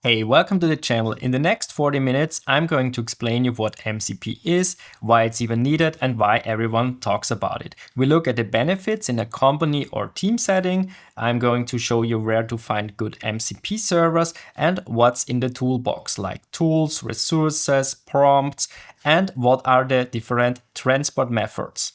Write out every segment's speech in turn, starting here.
Hey, welcome to the channel. In the next 40 minutes, I'm going to explain you what MCP is, why it's even needed, and why everyone talks about it. We look at the benefits in a company or team setting. I'm going to show you where to find good MCP servers and what's in the toolbox, like tools, resources, prompts, and what are the different transport methods.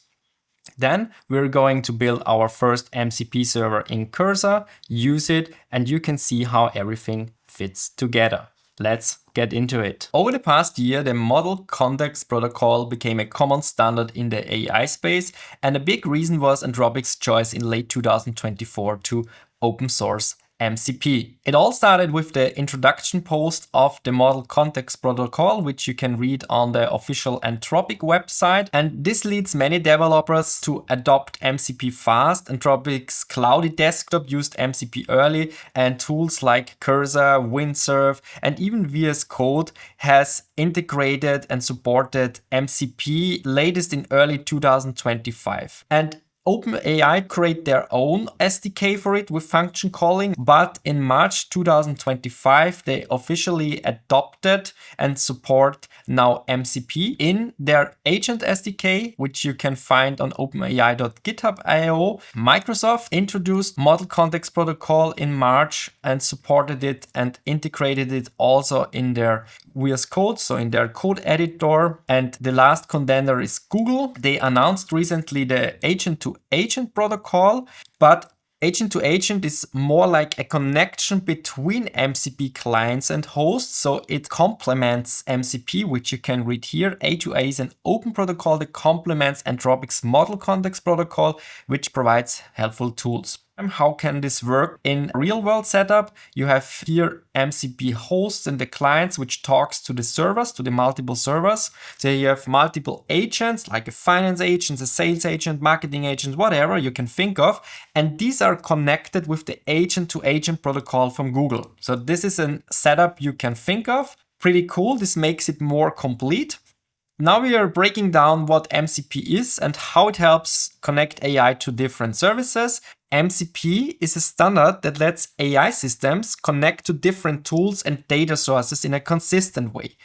Then we're going to build our first MCP server in Cursor, use it, and you can see how everything fits together. Let's get into it. Over the past year, the Model Context Protocol became a common standard in the AI space, and a big reason was Anthropic's choice in late 2024 to open source MCP. It all started with the introduction post of the Model Context Protocol, which you can read on the official Anthropic website. And this leads many developers to adopt MCP fast. Anthropic's cloudy desktop used MCP early, and tools like Cursor, Windsurf, and even VS Code has integrated and supported MCP latest in early 2025. And OpenAI create their own SDK for it with function calling, but in March 2025 they officially adopted and support now MCP in their agent SDK, which you can find on openai.github.io. Microsoft introduced Model Context Protocol in March and supported it and integrated it also in their VS Code, so in their code editor. And the last contender is Google. They announced recently the agent-to-agent protocol, but agent-to-agent is more like a connection between MCP clients and hosts, so it complements MCP, which you can read here. A2A is an open protocol that complements Anthropic's Model Context Protocol, which provides helpful tools. How can this work in real-world setup? You have here MCP hosts and the clients, which talks to the servers, to the multiple servers. So you have multiple agents, like a finance agent, a sales agent, marketing agent, whatever you can think of. And these are connected with the agent-to-agent protocol from Google. So this is a setup you can think of. Pretty cool. This makes it more complete. Now we are breaking down what MCP is and how it helps connect AI to different services. MCP is a standard that lets AI systems connect to different tools and data sources in a consistent way.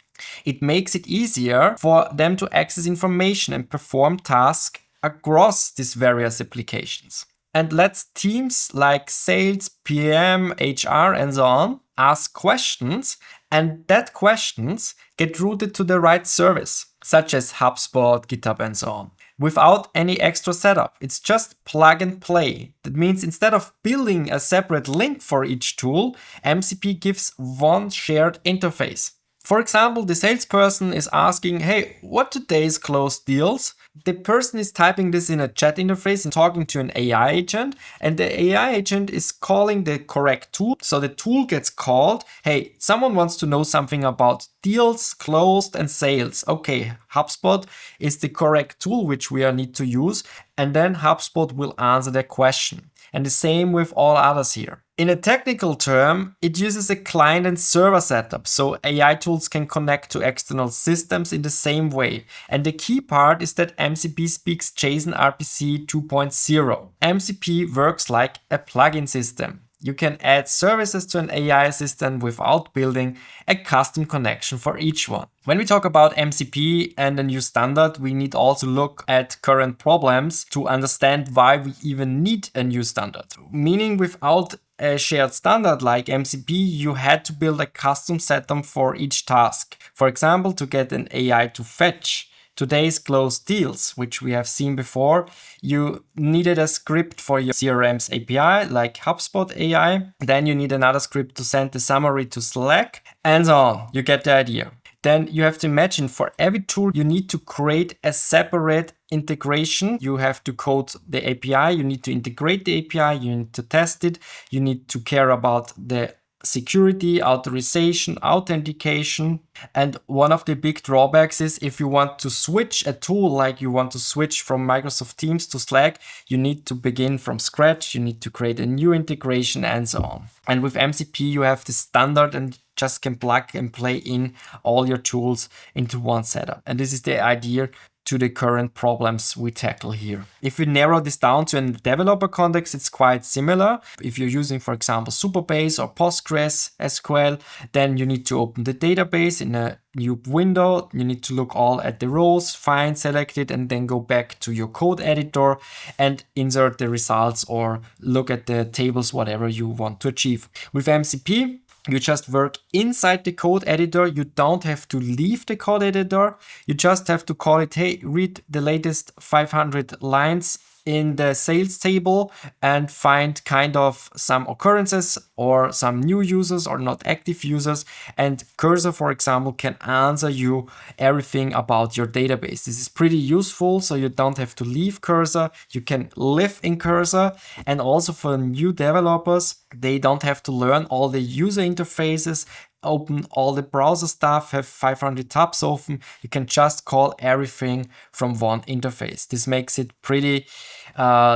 It makes it easier for them to access information and perform tasks across these various applications. And lets teams like sales, PM, HR, and so on ask questions, and that questions get routed to the right service, such as HubSpot, GitHub, and so on, without any extra setup. It's just plug and play. That means instead of building a separate link for each tool, MCP gives one shared interface. For example, the salesperson is asking, hey, what today's closed deals? The person is typing this in a chat interface and talking to an AI agent, and the AI agent is calling the correct tool. So the tool gets called, hey, someone wants to know something about deals, closed, and sales. Okay, HubSpot is the correct tool which we need to use, and then HubSpot will answer the question. And the same with all others here. In a technical term, it uses a client and server setup, so AI tools can connect to external systems in the same way. And the key part is that MCP speaks JSON RPC 2.0. MCP works like a plugin system. You can add services to an AI assistant without building a custom connection for each one. When we talk about MCP and a new standard, we need also look at current problems to understand why we even need a new standard. Meaning, without a shared standard like MCP, you had to build a custom setup for each task. For example, to get an AI to fetch today's closed deals, which we have seen before, you needed a script for your CRM's API, like HubSpot AI. Then you need another script to send the summary to Slack, and so on. You get the idea. Then you have to imagine for every tool, you need to create a separate integration. You have to code the API, you need to integrate the API, you need to test it, you need to care about the security, authorization, authentication. And one of the big drawbacks is if you want to switch a tool, like you want to switch from Microsoft Teams to Slack, you need to begin from scratch, you need to create a new integration, and so on. And with MCP, you have the standard and just can plug and play in all your tools into one setup. And this is the idea to the current problems we tackle here. If we narrow this down to a developer context, it's quite similar. If you're using, for example, Supabase or Postgres SQL, then you need to open the database in a new window. You need to look all at the rows, find, select it, and then go back to your code editor and insert the results or look at the tables, whatever you want to achieve. With MCP, you just work inside the code editor. You don't have to leave the code editor. You just have to call it, hey, read the latest 500 lines in the sales table and find kind of some occurrences or some new users or not active users. And Cursor, for example, can answer you everything about your database. This is pretty useful, so you don't have to leave Cursor. You can live in Cursor. And also for new developers, they don't have to learn all the user interfaces, open all the browser stuff, have 500 tabs open. You can just call everything from one interface. This makes it pretty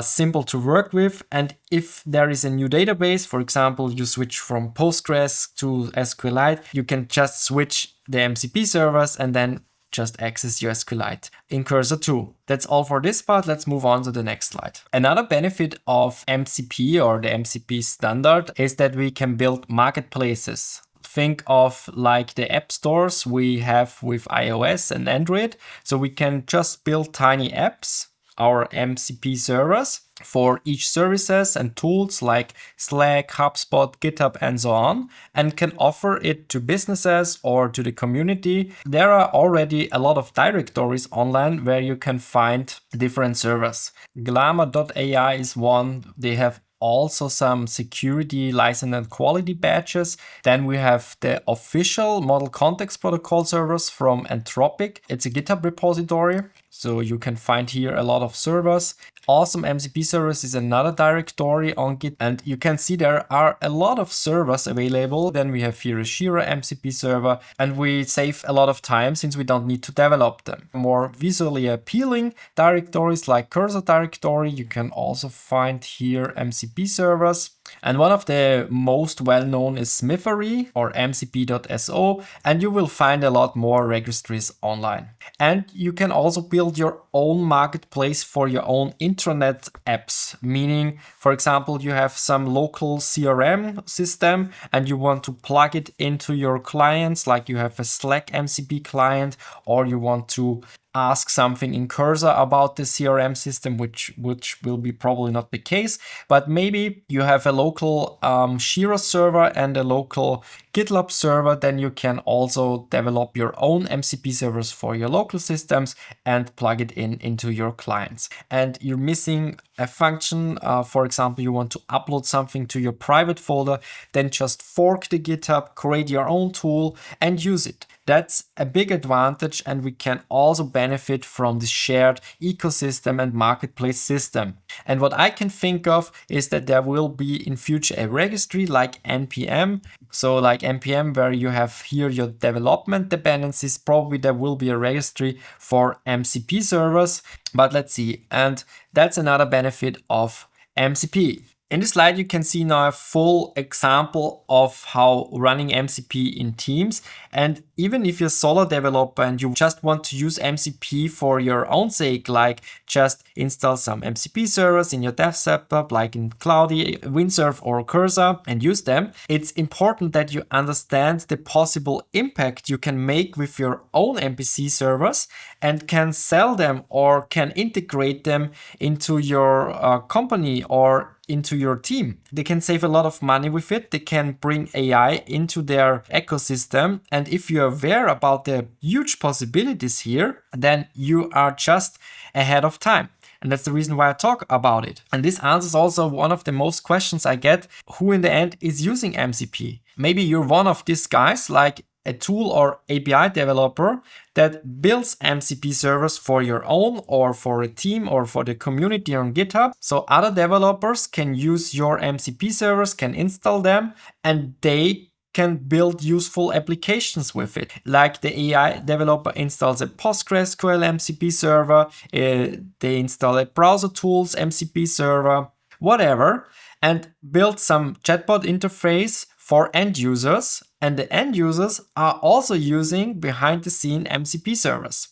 simple to work with. And if there is a new database, for example, you switch from Postgres to SQLite, you can just switch the MCP servers and then just access your SQLite in Cursor too. That's all for this part. Let's move on to the next slide. Another benefit of MCP or the MCP standard is that we can build marketplaces. Think of like the app stores we have with iOS and Android. So we can just build tiny apps, our MCP servers, for each services and tools like Slack, HubSpot, GitHub, and so on, and can offer it to businesses or to the community. There are already a lot of directories online where you can find different servers. Glamour.ai is one. They have also some security, license, and quality badges. Then we have the official Model Context Protocol servers from Anthropic. It's a GitHub repository, so you can find here a lot of servers. Awesome MCP servers is another directory on Git, and you can see there are a lot of servers available. Then we have here a Jira MCP server, and we save a lot of time since we don't need to develop them. More visually appealing directories like Cursor directory, you can also find here MCP servers. And one of the most well-known is Smithery or mcp.so, and you will find a lot more registries online. And you can also build your own marketplace for your own intranet apps, meaning, for example, you have some local CRM system and you want to plug it into your clients, like you have a Slack MCP client, or you want to ask something in Cursor about the CRM system, which will be probably not the case, but maybe you have a local Jira server and a local GitLab server, then you can also develop your own MCP servers for your local systems and plug it into your clients. And you're missing a function, for example, you want to upload something to your private folder, then just fork the GitHub, create your own tool and use it. That's a big advantage, and we can also benefit from the shared ecosystem and marketplace system. And what I can think of is that there will be in future a registry like NPM. So like NPM, where you have here your development dependencies, probably there will be a registry for MCP servers, but let's see. And that's another benefit of MCP. In this slide, you can see now a full example of how running MCP in teams. And even if you're a solo developer and you just want to use MCP for your own sake, like just install some MCP servers in your dev setup, like in Cloudy, Windsurf, or Cursor, and use them, it's important that you understand the possible impact you can make with your own MPC servers and can sell them or can integrate them into your company or into your team. They can save a lot of money with it. They can bring AI into their ecosystem. And if you're aware about the huge possibilities here, then you are just ahead of time. And that's the reason why I talk about it. And this answers also one of the most questions I get: who in the end is using MCP? Maybe you're one of these guys, like a tool or API developer that builds MCP servers for your own or for a team or for the community on GitHub. So other developers can use your MCP servers, can install them, and they can build useful applications with it. Like the AI developer installs a PostgreSQL MCP server, they install a browser tools MCP server, whatever, and build some chatbot interface for end users, and the end users are also using behind the scene MCP servers.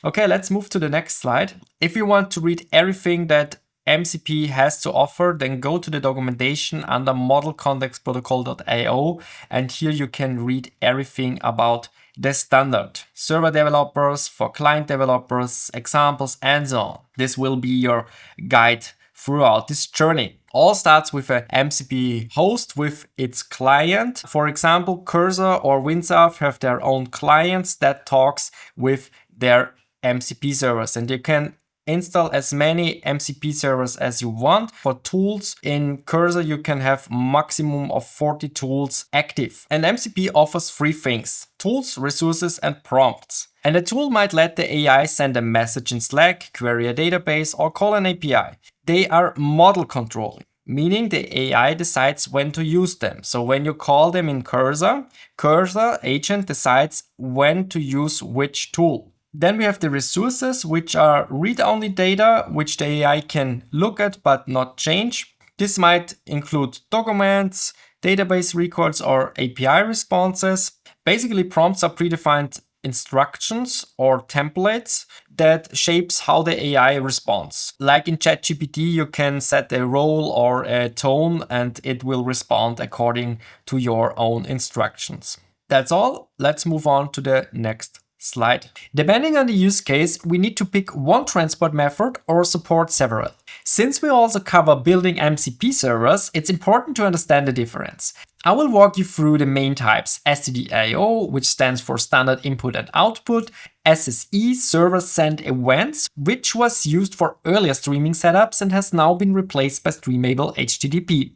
Okay, let's move to the next slide. If you want to read everything that MCP has to offer, then go to the documentation under Model Context Protocol.io, and here you can read everything about the standard, server developers, for client developers, examples, and so on. This will be your guide throughout this journey. All starts with a MCP host with its client. For example, Cursor or Windsurf have their own clients that talks with their MCP servers, and you can install as many MCP servers as you want. For tools in Cursor, you can have maximum of 40 tools active. And MCP offers three things: tools, resources, and prompts. And a tool might let the AI send a message in Slack, query a database, or call an API. They are model controlling, meaning the AI decides when to use them. So when you call them in Cursor, Cursor agent decides when to use which tool. Then we have the resources, which are read-only data, which the AI can look at but not change. This might include documents, database records, or API responses. Basically, prompts are predefined instructions or templates that shapes how the AI responds. Like in ChatGPT, you can set a role or a tone and it will respond according to your own instructions. That's all. Let's move on to the next slide. Depending on the use case, we need to pick one transport method or support several. Since we also cover building MCP servers, it's important to understand the difference. I will walk you through the main types: STDIO, which stands for Standard Input and Output, SSE, Server Send Events, which was used for earlier streaming setups and has now been replaced by Streamable HTTP,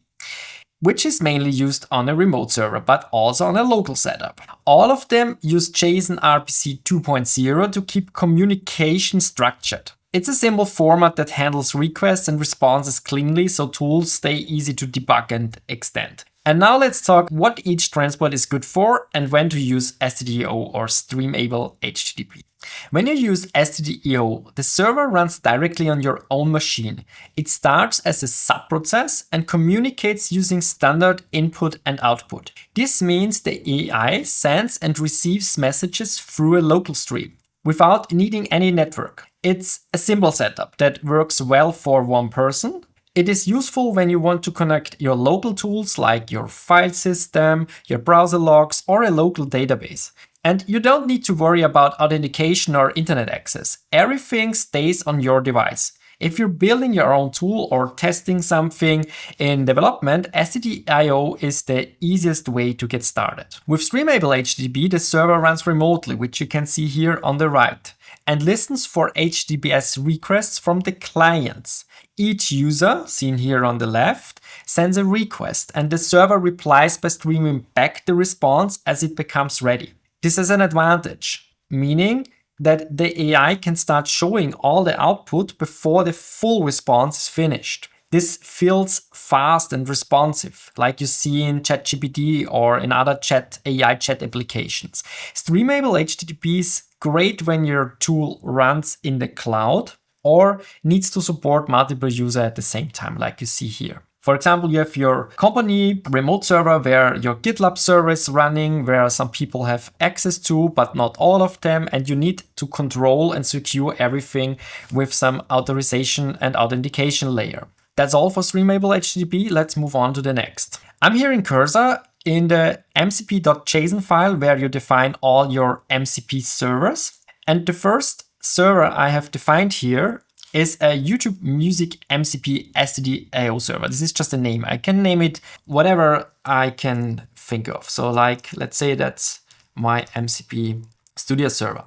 which is mainly used on a remote server, but also on a local setup. All of them use JSON RPC 2.0 to keep communication structured. It's a simple format that handles requests and responses cleanly, so tools stay easy to debug and extend. And now let's talk what each transport is good for and when to use STDIO or Streamable HTTP. When you use STDIO, the server runs directly on your own machine. It starts as a subprocess and communicates using standard input and output. This means the AI sends and receives messages through a local stream without needing any network. It's a simple setup that works well for one person. It is useful when you want to connect your local tools like your file system, your browser logs, or a local database. And you don't need to worry about authentication or internet access. Everything stays on your device. If you're building your own tool or testing something in development, STDIO is the easiest way to get started. With Streamable HTTP, the server runs remotely, which you can see here on the right, and listens for HTTPS requests from the clients. Each user, seen here on the left, sends a request, and the server replies by streaming back the response as it becomes ready. This is an advantage, meaning that the AI can start showing all the output before the full response is finished. This feels fast and responsive, like you see in ChatGPT or in other AI chat applications. Streamable HTTP is great when your tool runs in the cloud or needs to support multiple users at the same time, like you see here. For example, you have your company remote server where your GitLab server is running, where some people have access to, but not all of them, and you need to control and secure everything with some authorization and authentication layer. That's all for Streamable HTTP. Let's move on to the next. I'm here in Cursor in the mcp.json file where you define all your MCP servers. And the first server I have defined here is a YouTube Music MCP SDK server. This is just a name. I can name it whatever I can think of. So like, let's say that's my MCP Studio server.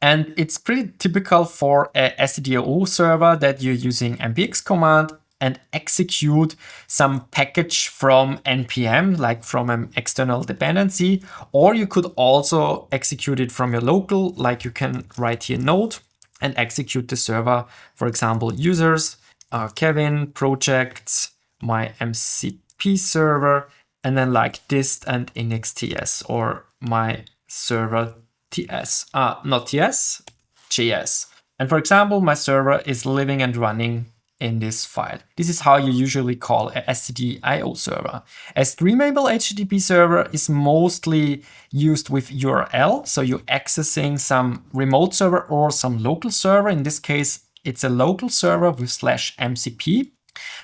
And it's pretty typical for a SDO server that you're using npx command and execute some package from npm, like from an external dependency, or you could also execute it from your local, like you can write here node and execute the server, for example, users, Kevin, projects, my MCP server, and then like dist and index.ts or my server TS, not TS, JS. And for example, my server is living and running in this file. This is how you usually call a stdio server. A streamable HTTP server is mostly used with URL, so you're accessing some remote server or some local server. In this case, it's a local server with /MCP.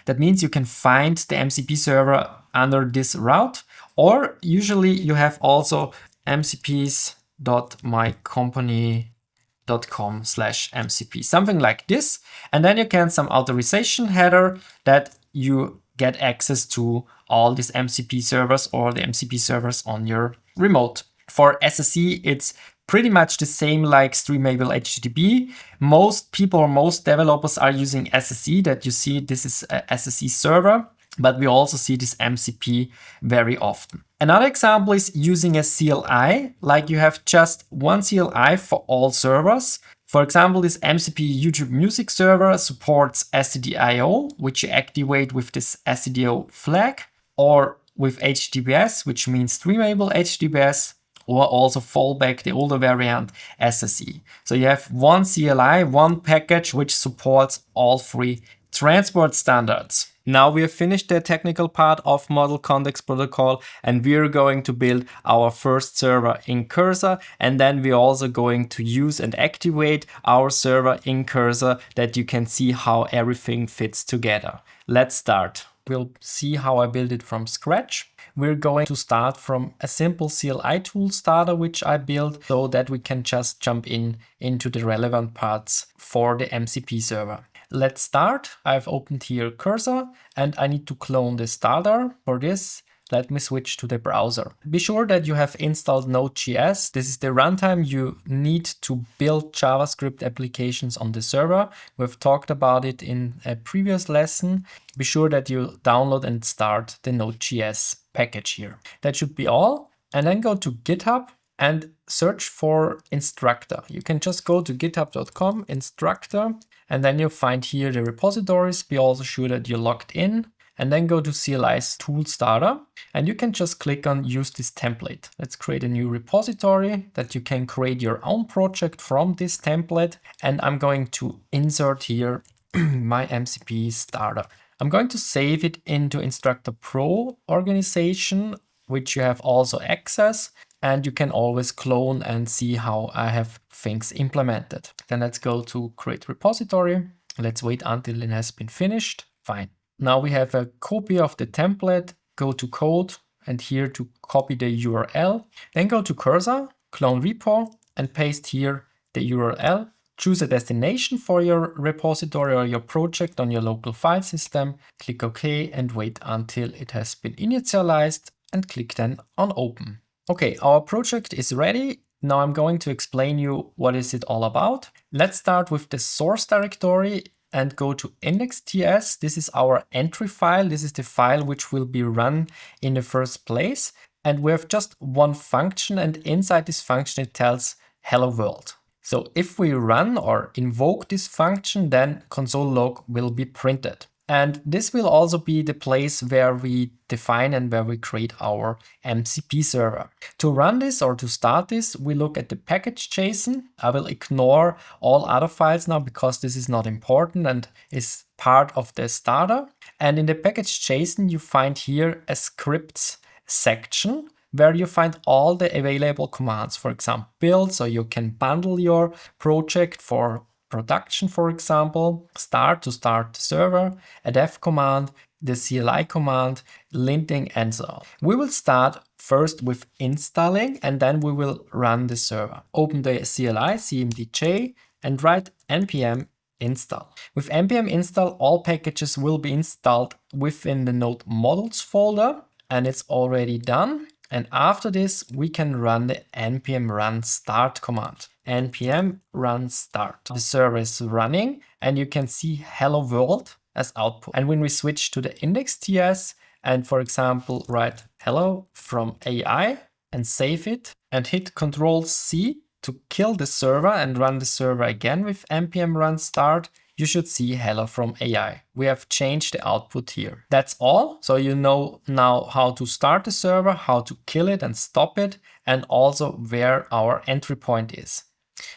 That means you can find the MCP server under this route, or usually you have also mcps.mycompany.com/MCP, something like this. And then you can some authorization header that you get access to all these MCP servers or the MCP servers on your remote. For SSE, it's pretty much the same like streamable HTTP. Most people or most developers are using SSE, that you see this is a SSE server, but we also see this MCP very often. Another example is using a CLI, like you have just one CLI for all servers. For example, this MCP YouTube Music server supports stdio, which you activate with this stdio flag, or with HTTPS, which means streamable HTTPS, or also fallback, the older variant, SSE. So you have one CLI, one package, which supports all three transport standards. Now we have finished the technical part of Model Context Protocol, and we're going to build our first server in Cursor, and then we're also going to use and activate our server in Cursor, that you can see how everything fits together. Let's start. We'll see how I build it from scratch. We're going to start from a simple Cli Tool Starter, which I built, so that we can just jump into the relevant parts for the MCP server. Let's start. I've opened here Cursor and I need to clone the starter. For this, let me switch to the browser. Be sure that you have installed Node.js. This is the runtime you need to build JavaScript applications on the server. We've talked about it in a previous lesson. Be sure that you download and start the Node.js package here. That should be all. And then go to GitHub and search for Instructor. You can just go to github.com, Instructor, and then you'll find here the repositories. Be also sure that you're logged in. And then go to CLI's Tool Starter, and you can just click on Use this template. Let's create a new repository that you can create your own project from this template. And I'm going to insert here my MCP starter. I'm going to save it into Instructor Pro organization, which you have also access. And you can always clone and see how I have things implemented. Then let's go to Create Repository. Let's wait until it has been finished. Fine. Now we have a copy of the template. Go to Code and here to copy the URL. Then go to Cursor, clone repo, and paste here the URL. Choose a destination for your repository or your project on your local file system. Click OK and wait until it has been initialized and click then on Open. Okay, our project is ready. Now I'm going to explain you what is it all about. Let's start with the source directory and go to index.ts. This is our entry file. This is the file which will be run in the first place. And we have just one function, and inside this function it tells hello world. So if we run or invoke this function, then console log will be printed. And this will also be the place where we define and where we create our MCP server. To run this or to start this, we look at the package.json. I will ignore all other files now because this is not important and is part of the starter. And in the package.json, you find here a scripts section where you find all the available commands. For example, build, so you can bundle your project for production, for example, start to start the server, a dev command, the CLI command, linting, and so on. We will start first with installing, and then we will run the server. Open the CLI, cmdj, and write npm install. With npm install, all packages will be installed within the node models folder, and it's already done. And after this, we can run the npm run start command. Npm run start. The server is running and you can see hello world as output. And when we switch to the index.ts and, for example, write hello from AI and save it and hit Ctrl+C to kill the server and run the server again with npm run start, you should see hello from AI. We have changed the output here. That's all. So you know now how to start the server, how to kill it and stop it, and also where our entry point is.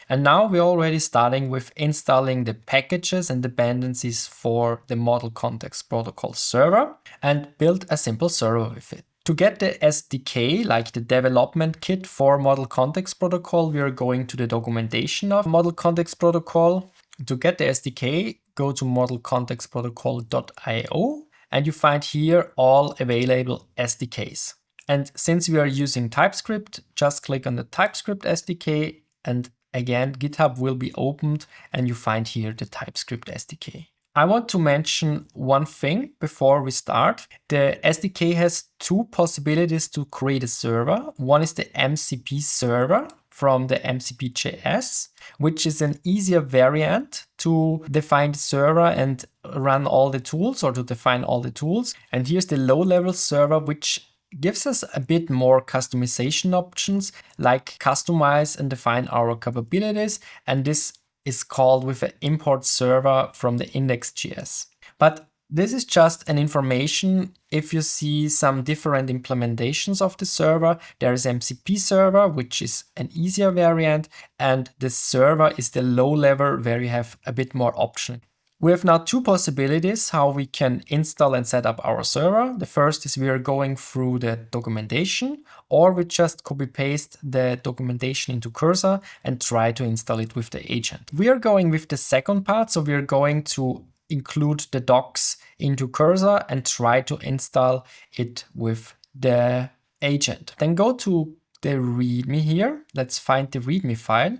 And now we're already starting with installing the packages and dependencies for the Model Context Protocol server and build a simple server with it. To get the SDK, like the development kit for Model Context Protocol, we are going to the documentation of Model Context Protocol. To get the SDK, go to modelcontextprotocol.io and you find here all available SDKs. And since we are using TypeScript, just click on the TypeScript SDK and again, GitHub will be opened and you find here the TypeScript SDK. I want to mention one thing before we start. The SDK has two possibilities to create a server. One is the MCP Server from the MCP JS, which is an easier variant to define the server and run all the tools or to define all the tools. And here's the low-level server, which gives us a bit more customization options, like customize and define our capabilities. And this is called with an import server from the index.js. But this is just an information. If you see some different implementations of the server, there is MCP Server, which is an easier variant, and the server is the low level where you have a bit more option. We have now two possibilities how we can install and set up our server. The first is we are going through the documentation, or we just copy paste the documentation into Cursor and try to install it with the agent. We are going with the second part, so we are going to include the docs into Cursor and try to install it with the agent. Then go to the README here. Let's find the README file.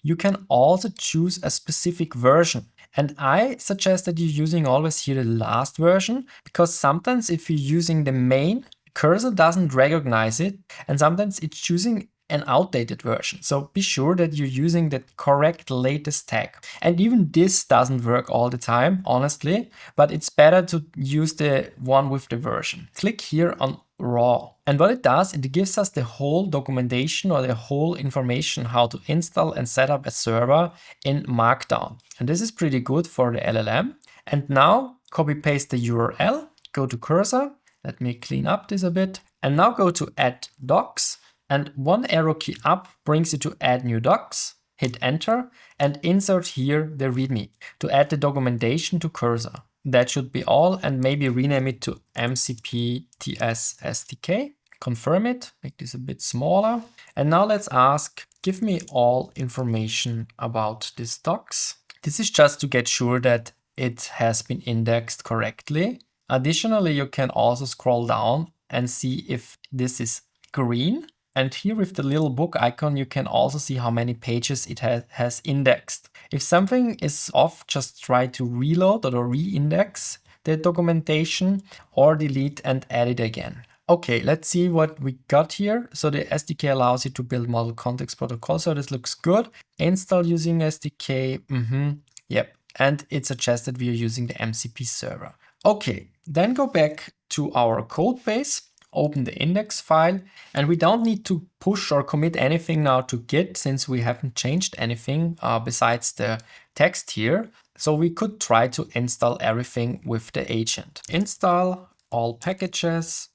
You can also choose a specific version. And I suggest that you're using always here the last version, because sometimes if you're using the main, Cursor doesn't recognize it, and sometimes it's choosing an outdated version. So be sure that you're using the correct latest tag. And even this doesn't work all the time, honestly, but it's better to use the one with the version. Click here on raw. And what it does, it gives us the whole documentation or the whole information how to install and set up a server in Markdown. And this is pretty good for the LLM. And now copy paste the URL, go to Cursor. Let me clean up this a bit. And now go to add docs. And one arrow key up brings you to add new docs. Hit enter and insert here the README to add the documentation to Cursor. That should be all, and maybe rename it to MCP TS SDK. Confirm it, make this a bit smaller. And now let's ask, give me all information about this docs. This is just to get sure that it has been indexed correctly. Additionally, you can also scroll down and see if this is green. And here with the little book icon, you can also see how many pages it has indexed. If something is off, just try to reload or re-index the documentation or delete and add it again. Okay, let's see what we got here. So the SDK allows you to build Model Context Protocol. So this looks good. Install using SDK. Yep. And it suggests that we are using the MCP server. Okay, then go back to our code base. Open the index file, and we don't need to push or commit anything now to Git since we haven't changed anything besides the text here. So we could try to install everything with the agent. Install all packages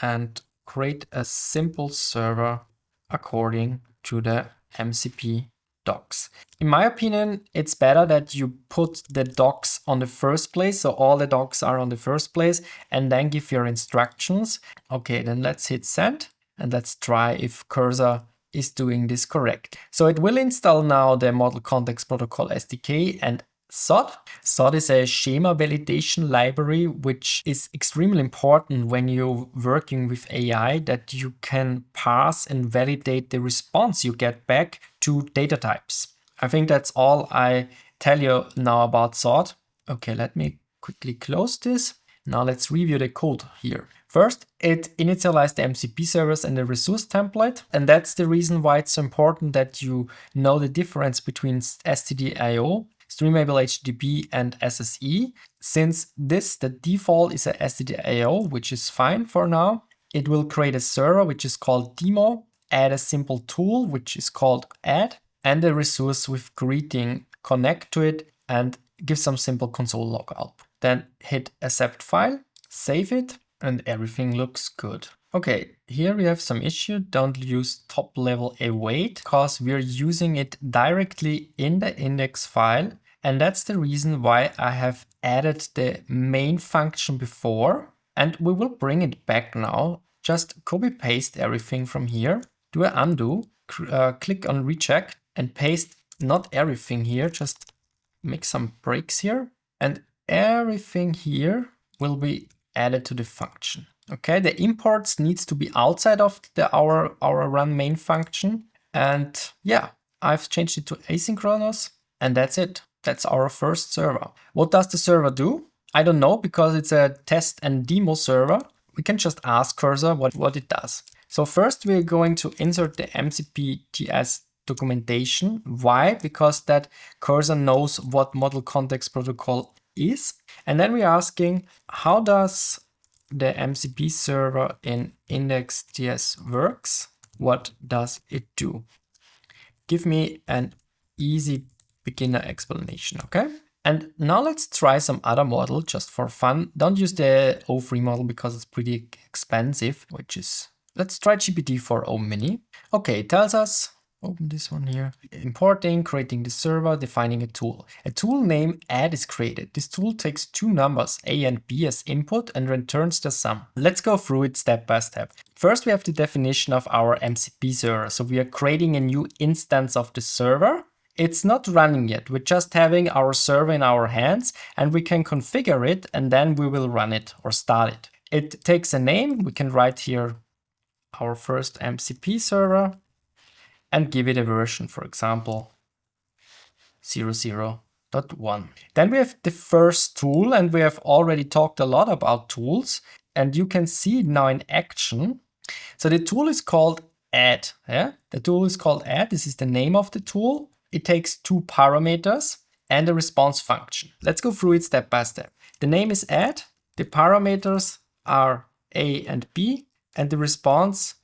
and create a simple server according to the MCP docs. In my opinion, it's better that you put the docs on the first place, so all the docs are on the first place, and then give your instructions. Okay, then let's hit send and let's try if Cursor is doing this correct. So it will install now the Model Context Protocol SDK and SOD. SOD is a schema validation library, which is extremely important when you're working with AI, that you can parse and validate the response you get back to data types. I think that's all I tell you now about SOD. Okay, let me quickly close this. Now let's review the code here. First, it initialized the MCP servers and the resource template. And that's the reason why it's so important that you know the difference between std.io, Streamable HTTP and SSE. Since the default is a std.io, which is fine for now, it will create a server, which is called demo, add a simple tool, which is called add, and a resource with greeting, connect to it, and give some simple console log output. Then hit accept file, save it, and everything looks good. Okay, here we have some issue. Don't use top level await because we're using it directly in the index file. And that's the reason why I have added the main function before. And we will bring it back now. Just copy paste everything from here. Do an undo, click on recheck and paste not everything here. Just make some breaks here. And everything here will be added to the function. Okay, the imports needs to be outside of our run main function. And yeah, I've changed it to asynchronous and that's it. That's our first server. What does the server do? I don't know because it's a test and demo server. We can just ask Cursor what it does. So first we're going to insert the MCP TS documentation. Why? Because that Cursor knows what Model Context Protocol is. And then we're asking, how does the MCP server in index.ts works? What does it do? Give me an easy beginner explanation, okay? And now let's try some other model just for fun. Don't use the O3 model because it's pretty expensive, let's try GPT-4o Mini. Okay, it tells us, open this one here, importing, creating the server, defining a tool. A tool name add is created. This tool takes two numbers, A and B, as input and returns the sum. Let's go through it step by step. First, we have the definition of our MCP server. So we are creating a new instance of the server. It's not running yet. We're just having our server in our hands and we can configure it and then we will run it or start it. It takes a name. We can write here our first MCP server and give it a version, for example, 00.1. Then we have the first tool, and we have already talked a lot about tools, and you can see it now in action. So the tool is called add. Yeah? The tool is called add. This is the name of the tool. It takes two parameters and a response function. Let's go through it step by step. The name is add. The parameters are A and B, and the response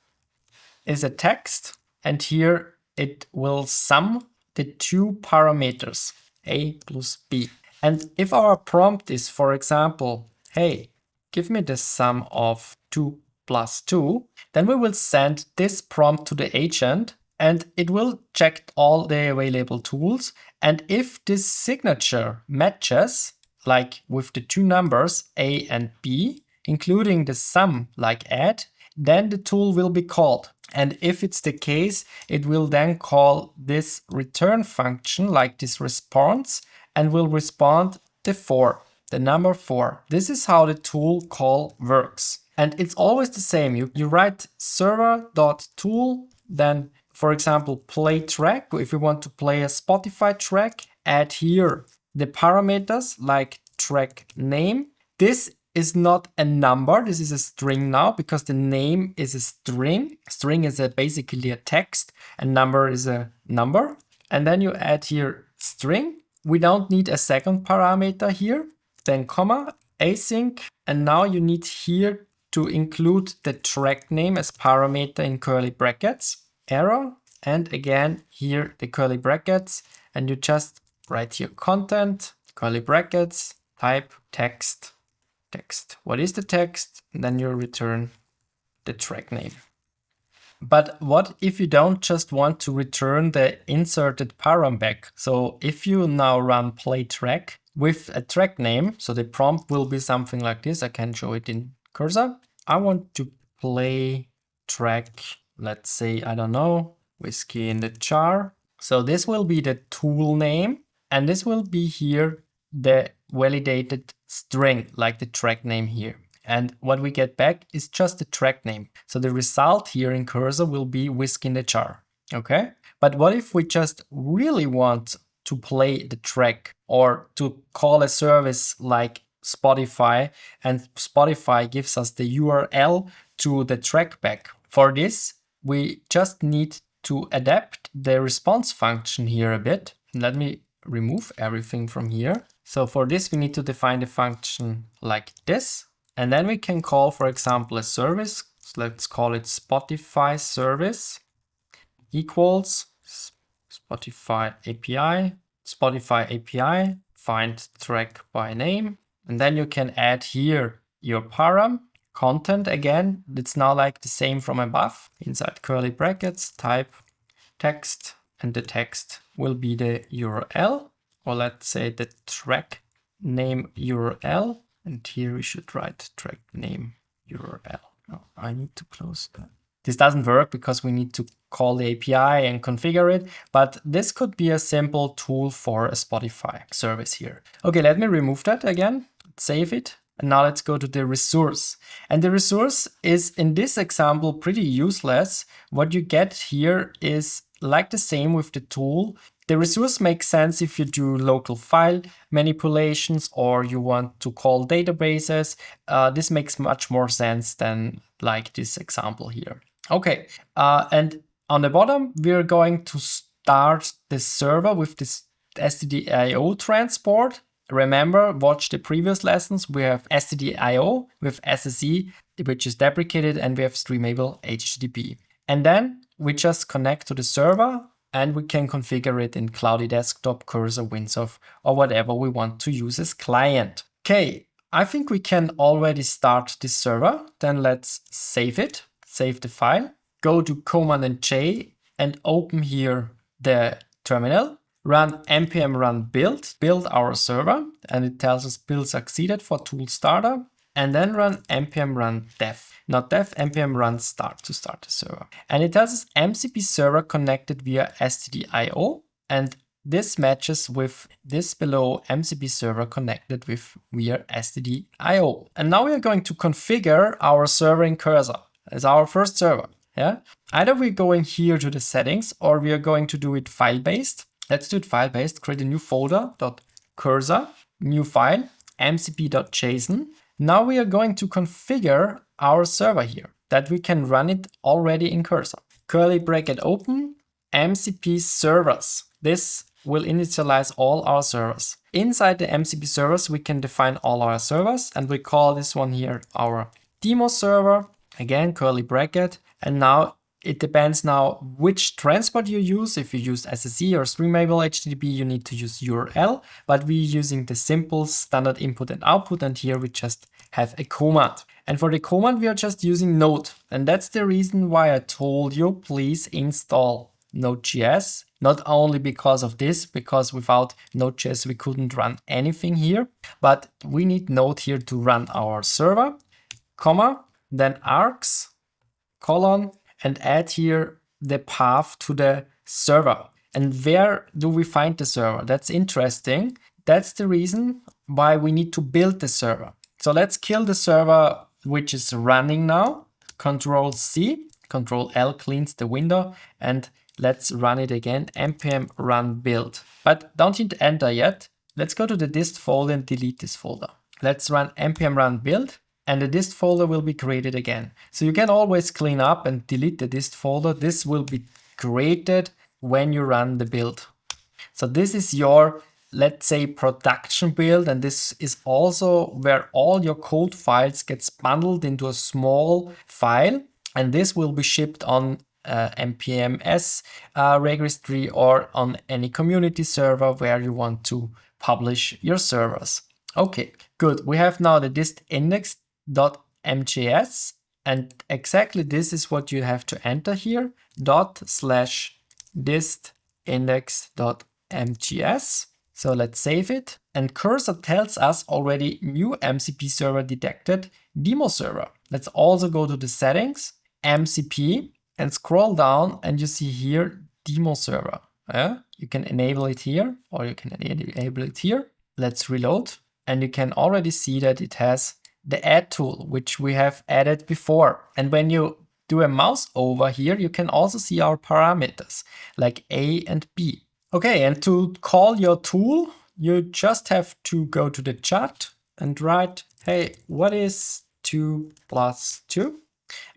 is a text. And here it will sum the two parameters, A plus B. And if our prompt is, for example, hey, give me the sum of 2 plus 2, then we will send this prompt to the agent and it will check all the available tools. And if this signature matches, like with the two numbers A and B, including the sum like add, then the tool will be called. And if it's the case, it will then call this return function like this response and will respond the 4, the number 4. This is how the tool call works. And it's always the same. You write server.tool, then for example, play track. If you want to play a Spotify track, add here the parameters like track name. This is not a number, this is a string now because the name is a string. String is basically a text and number is a number. And then you add here string. We don't need a second parameter here. Then comma, async. And now you need here to include the track name as parameter in curly brackets. Error. And again, here the curly brackets. And you just write here content, curly brackets, type text. What is the text? And then you return the track name. But what if you don't just want to return the inserted param back? So if you now run play track with a track name, so the prompt will be something like this. I can show it in Cursor. I want to play track, let's say, I don't know, whiskey in the jar. So this will be the tool name and this will be here the validated string like the track name here. And what we get back is just the track name. So the result here in Cursor will be whiskey in the jar. Okay. But what if we just really want to play the track or to call a service like Spotify and Spotify gives us the URL to the track back? For this, we just need to adapt the response function here a bit. Let me remove everything from here. So for this, we need to define the function like this. And then we can call, for example, a service. So let's call it Spotify service equals Spotify API, find track by name. And then you can add here your param content again. It's now like the same from above. Inside curly brackets, type text, and the text will be the URL, or let's say the track name URL. And here we should write track name URL. Oh, I need to close that. This doesn't work because we need to call the API and configure it, but this could be a simple tool for a Spotify service here. Okay, let me remove that again, save it. And now let's go to the resource. And the resource is in this example pretty useless. What you get here is like the same with the tool. The resource makes sense if you do local file manipulations or you want to call databases. This makes much more sense than like this example here. Okay, and on the bottom, we're going to start the server with this stdio transport. Remember, watch the previous lessons. We have stdio with SSE, which is deprecated, and we have streamable HTTP. And then we just connect to the server and we can configure it in Cloudy Desktop, Cursor, Windsurf, or whatever we want to use as client. Okay, I think we can already start this server. Then let's save it. Save the file, go to Command and J and open here the terminal, run npm run build our server, and it tells us build succeeded for tool starter, and then run npm run def, not def, npm run start to start the server. And it tells us MCP server connected via stdio, and this matches with this below MCP server connected with via stdio. And now we are going to configure our server in Cursor as our first server. Yeah, either we're going here to the settings or we are going to do it file-based. Let's do it file-based. Create a new folder, .cursor, new file, mcp.json. Now we are going to configure our server here, that we can run it already in Cursor. Curly bracket open, MCP servers. This will initialize all our servers. Inside the MCP servers, we can define all our servers, and we call this one here our demo server. Again, curly bracket. And now it depends now which transport you use. If you use SSE or streamable HTTP, you need to use URL, but we're using the simple standard input and output. And here we just have a command. And for the command, we are just using Node. And that's the reason why I told you, please install Node.js. Not only because of this, because without Node.js, we couldn't run anything here, but we need Node here to run our server, comma, then args, colon, and add here the path to the server. And where do we find the server? That's interesting. That's the reason why we need to build the server. So let's kill the server which is running now. Control C, Control L cleans the window, and let's run it again. npm run build. But don't hit enter yet. Let's go to the dist folder and delete this folder. Let's run npm run build. And the dist folder will be created again. So you can always clean up and delete the dist folder. This will be created when you run the build. So this is your, let's say, production build. And this is also where all your code files gets bundled into a small file. And this will be shipped on npms registry or on any community server where you want to publish your servers. Okay, good. We have now the dist index.mjs, and exactly this is what you have to enter here, /dist index.mjs. So let's save it, and Cursor tells us already new MCP server detected, demo server. Let's also go to the settings, MCP, and scroll down, and you see here demo server. You can enable it here, or you can enable it here. Let's reload, and you can already see that it has the add tool, which we have added before. And when you do a mouse over here, you can also see our parameters like A and B. Okay, and to call your tool, you just have to go to the chat and write, hey, what is 2 + 2?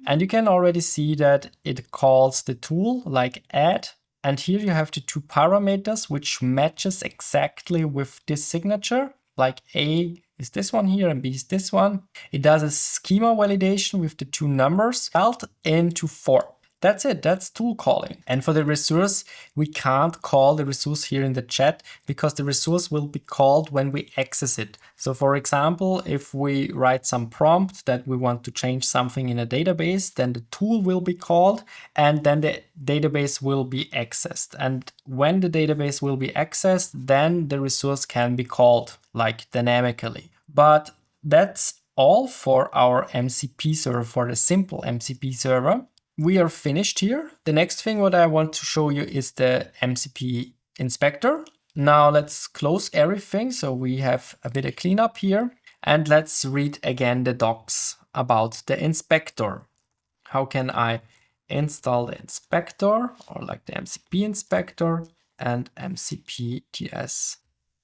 And you can already see that it calls the tool like add. And here you have the 2 parameters, which matches exactly with this signature, like A is this one here and B is this one. It does a schema validation with the 2 numbers, result into 4. That's it, that's tool calling. And for the resource, we can't call the resource here in the chat because the resource will be called when we access it. So for example, if we write some prompt that we want to change something in a database, then the tool will be called and then the database will be accessed. And when the database will be accessed, then the resource can be called like dynamically. But that's all for our MCP server, for the simple MCP server. We are finished here. The next thing what I want to show you is the MCP Inspector. Now let's close everything. So we have a bit of cleanup here. And let's read again the docs about the inspector. How can I install the inspector, or like the MCP Inspector and MCP TS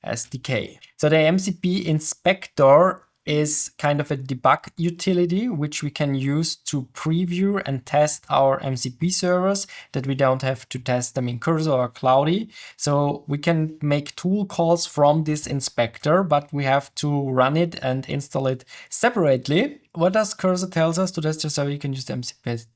SDK. So the MCP Inspector is kind of a debug utility which we can use to preview and test our MCP servers, that we don't have to test them in Cursor or Cloudy. So we can make tool calls from this inspector, but we have to run it and install it separately. What does Cursor tells us? So that's just how you can use the MCP.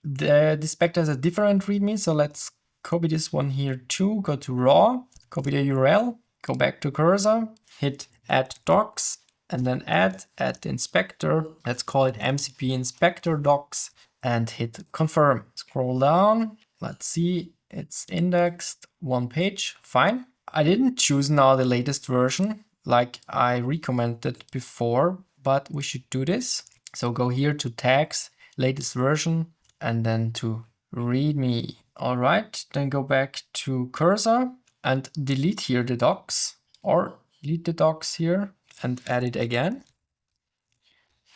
The inspector has a different README, so let's copy this one here too. Go to raw, copy the URL, go back to Cursor, hit add docs, and then add the inspector. Let's call it MCP Inspector docs and hit confirm. Scroll down. Let's see, it's indexed one page. Fine. I didn't choose now the latest version like I recommended before, but we should do this. So go here to tags, latest version, and then to README. All right, then go back to Cursor and delete here the docs, or delete the docs here and add it again.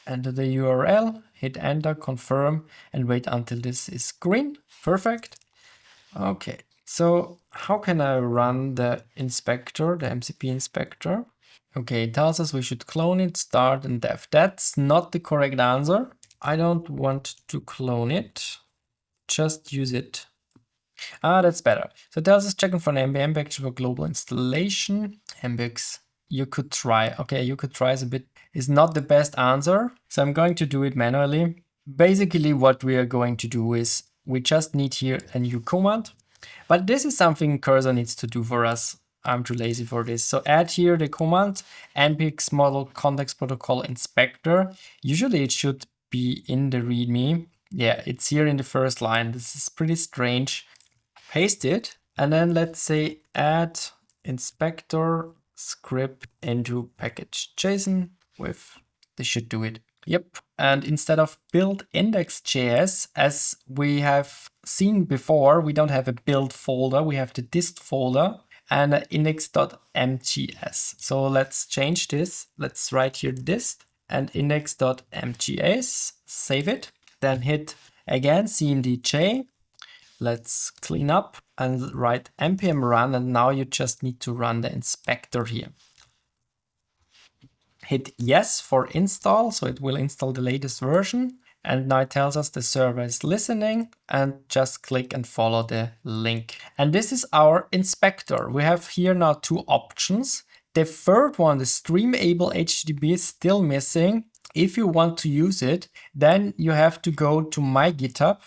Enter the URL, hit enter, confirm, and wait until this is green. Perfect. Okay, so how can I run the inspector, the MCP Inspector? Okay, it tells us we should clone it, start and dev. That's not the correct answer. I don't want to clone it, just use it. That's better. So it tells us checking for an npm package for global installation. Mbix, you could try. Okay, you could try is not the best answer. So I'm going to do it manually. Basically what we are going to do is we just need here a new command, but this is something Cursor needs to do for us. I'm too lazy for this. So add here the command MCP Model Context Protocol Inspector. Usually it should be in the README. Yeah, it's here in the first line. This is pretty strange. Paste it, and then let's say add inspector script into package.json with, this should do it. Yep, and instead of build index.js, as we have seen before, we don't have a build folder, we have the dist folder and index.mgs. So let's change this. Let's write here dist and index.mgs, save it, then hit again cmdj. Let's clean up and write npm run, and now you just need to run the inspector here. Hit yes for install, so it will install the latest version. And now it tells us the server is listening, and just click and follow the link. And this is our inspector. We have here now two options. The third one, the streamable HTTP, is still missing. If you want to use it, then you have to go to my GitHub.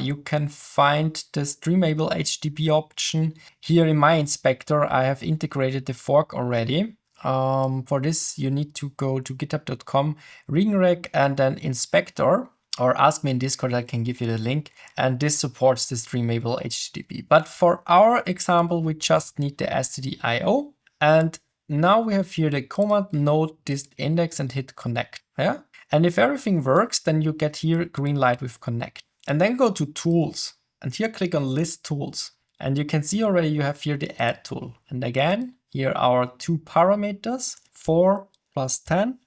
You can find the streamable HTTP option here in my inspector. I have integrated the fork already. For this, you need to go to github.com, ringrec, and then inspector, or ask me in Discord, I can give you the link. And this supports the streamable HTTP. But for our example, we just need the stdio. And now we have here the command node dist index and hit connect. Yeah. And if everything works, then you get here green light with connect. And then go to tools, and here click on list tools. And you can see already you have here the add tool. And again, here are two parameters, 4 plus 10,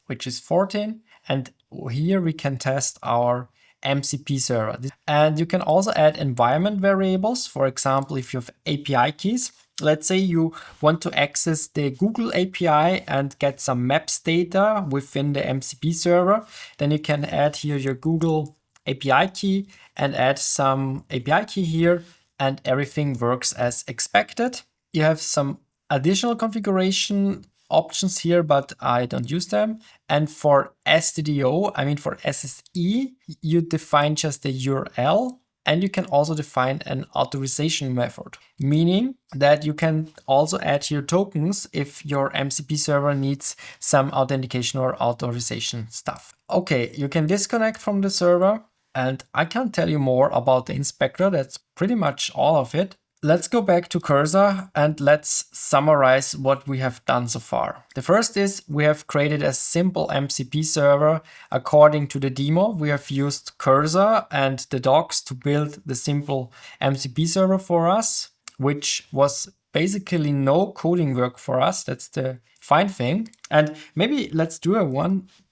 which is 14. And here we can test our MCP server. And you can also add environment variables. For example, if you have API keys, let's say you want to access the Google API and get some maps data within the MCP server, then you can add here your Google API key and add some API key here, and everything works as expected. You have some additional configuration options here, but I don't use them. And for stdio, I mean for SSE, you define just the URL. And you can also define an authorization method, meaning that you can also add your tokens if your MCP server needs some authentication or authorization stuff. Okay, you can disconnect from the server, and I can't tell you more about the inspector. That's pretty much all of it. Let's go back to Cursor and let's summarize what we have done so far. The first is we have created a simple MCP server. According to the demo, we have used Cursor and the docs to build the simple MCP server for us, which was basically no coding work for us. That's the fine thing. And maybe let's do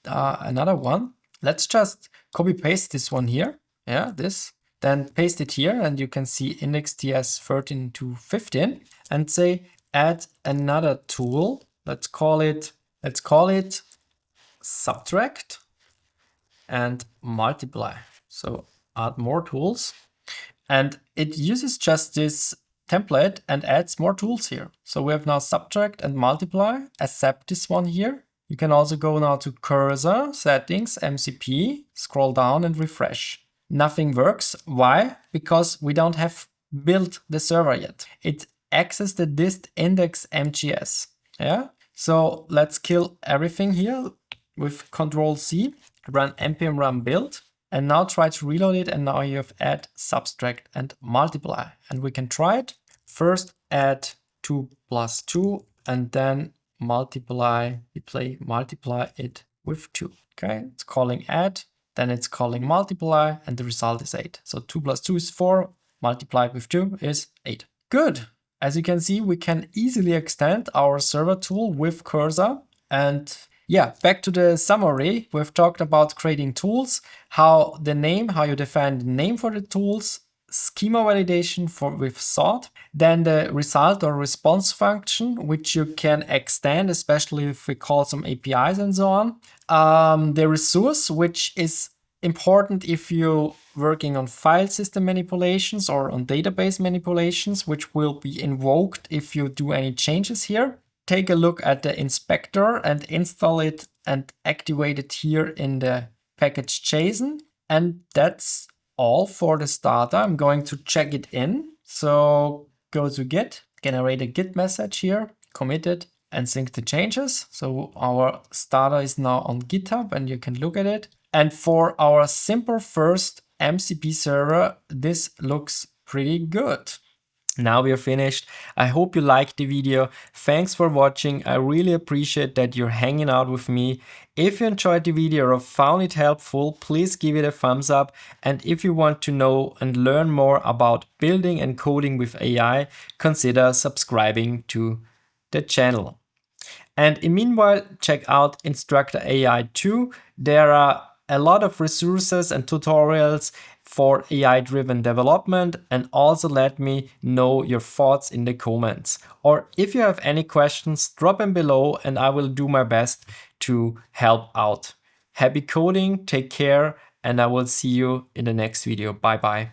another one. Let's just copy paste this one here. Yeah, this. Then paste it here and you can see index TS 13 to 15 and say add another tool. Let's call it subtract and multiply. So add more tools, and it uses just this template and adds more tools here. So we have now subtract and multiply. Accept this one here. You can also go now to Cursor, settings, MCP, scroll down and refresh. Nothing works. Why? Because we don't have built the server yet. It accessed the dist index MGS. Yeah. So let's kill everything here with Control C, run npm run build, and now try to reload it. And now you have add, subtract, and multiply. And we can try it. First add 2 plus 2, and then multiply it with 2. Okay, it's calling add. Then it's calling multiply, and the result is 8. So 2 plus 2 is 4, multiplied with 2 is 8. Good. As you can see, we can easily extend our server tool with Cursor. And yeah, back to the summary. We've talked about creating tools, how you define the name for the tools, schema validation with sort, then the result or response function, which you can extend, especially if we call some APIs and so on. The resource, which is important if you're working on file system manipulations or on database manipulations, which will be invoked if you do any changes here. Take a look at the inspector and install it and activate it here in the package JSON. And that's all for the starter. I'm going to check it in. So go to Git, generate a Git message here, commit it, and sync the changes. So our starter is now on GitHub and you can look at it. And for our simple first MCP server, this looks pretty good. Now we are finished. I hope you liked the video. Thanks for watching. I really appreciate that you're hanging out with me. If you enjoyed the video or found it helpful, please give it a thumbs up. And if you want to know and learn more about building and coding with AI, consider subscribing to the channel. And in meanwhile, check out Instructor AI 2. There are a lot of resources and tutorials for AI-driven development, and also let me know your thoughts in the comments. Or if you have any questions, drop them below and I will do my best to help out. Happy coding, take care, and I will see you in the next video. Bye bye.